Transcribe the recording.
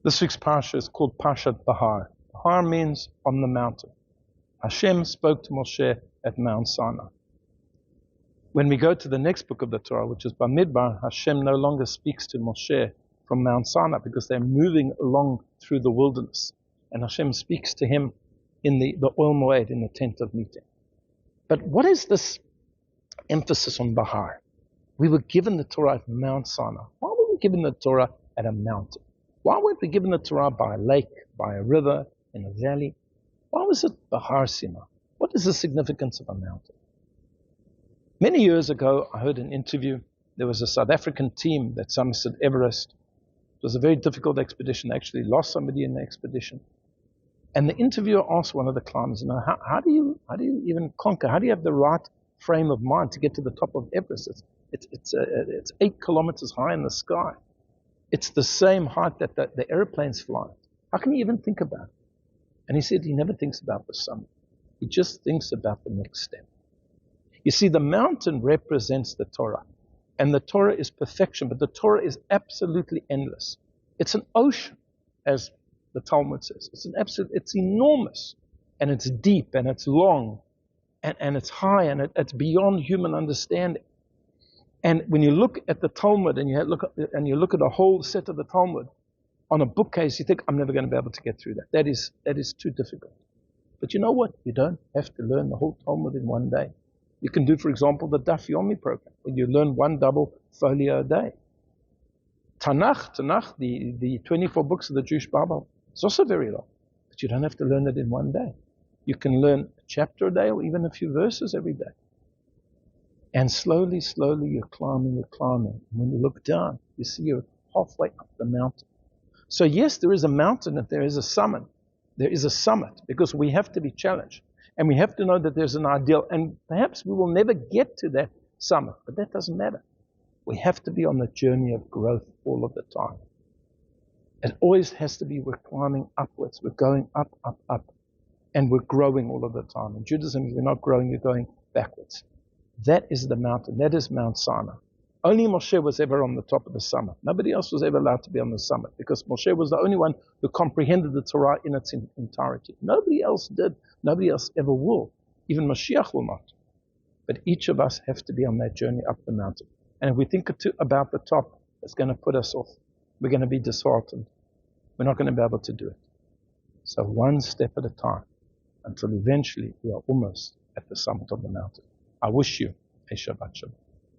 This week's parsha is called Parshat Behar. Behar means on the mountain. Hashem spoke to Moshe at Mount Sinai. When we go to the next book of the Torah, which is Bamidbar, Hashem no longer speaks to Moshe from Mount Sinai because they're moving along through the wilderness. And Hashem speaks to him in the Oil Moed, in the tent of meeting. But what is this emphasis on Behar? We were given the Torah at Mount Sinai. Why were we given the Torah at a mountain? Why weren't we given the Torah by a lake, by a river, in a valley? Why was it Behar Sinai? What is the significance of a mountain? Many years ago, I heard an interview. There was a South African team that summited Everest. It was a very difficult expedition. They actually lost somebody in the expedition. And the interviewer asked one of the climbers, how do you even conquer? How do you have the right frame of mind to get to the top of Everest? It's 8 kilometers high in the sky. It's the same height that the airplanes fly at. How can you even think about it? And he said he never thinks about the summit. He just thinks about the next step. You see, the mountain represents the Torah. And the Torah is perfection, but the Torah is absolutely endless. It's an ocean, as the Talmud says. It's enormous, and it's deep, and it's long, and it's high, and it's beyond human understanding. And when you look at the Talmud, and you look at a whole set of the Talmud on a bookcase, you think, I'm never going to be able to get through that. That is too difficult. But you know what? You don't have to learn the whole Talmud in one day. You can do, for example, the Daf Yomi program, where you learn one double folio a day. Tanakh, the 24 books of the Jewish Bible, it's also very long, but you don't have to learn it in one day. You can learn a chapter a day or even a few verses every day. And slowly, you're climbing. And when you look down, you see you're halfway up the mountain. So yes, there is a mountain and there is a summit. There is a summit because we have to be challenged. And we have to know that there's an ideal. And perhaps we will never get to that summit, but that doesn't matter. We have to be on the journey of growth all of the time. It always has to be, we're climbing upwards. We're going up. And we're growing all of the time. In Judaism, if you're not growing, you're going backwards. That is the mountain. That is Mount Sinai. Only Moshe was ever on the top of the summit. Nobody else was ever allowed to be on the summit because Moshe was the only one who comprehended the Torah in its entirety. Nobody else did. Nobody else ever will. Even Mashiach will not. But each of us have to be on that journey up the mountain. And if we think about the top, it's going to put us off. We're going to be disheartened. We're not going to be able to do it. So one step at a time until eventually we are almost at the summit of the mountain. I wish you a Shabbat Shalom.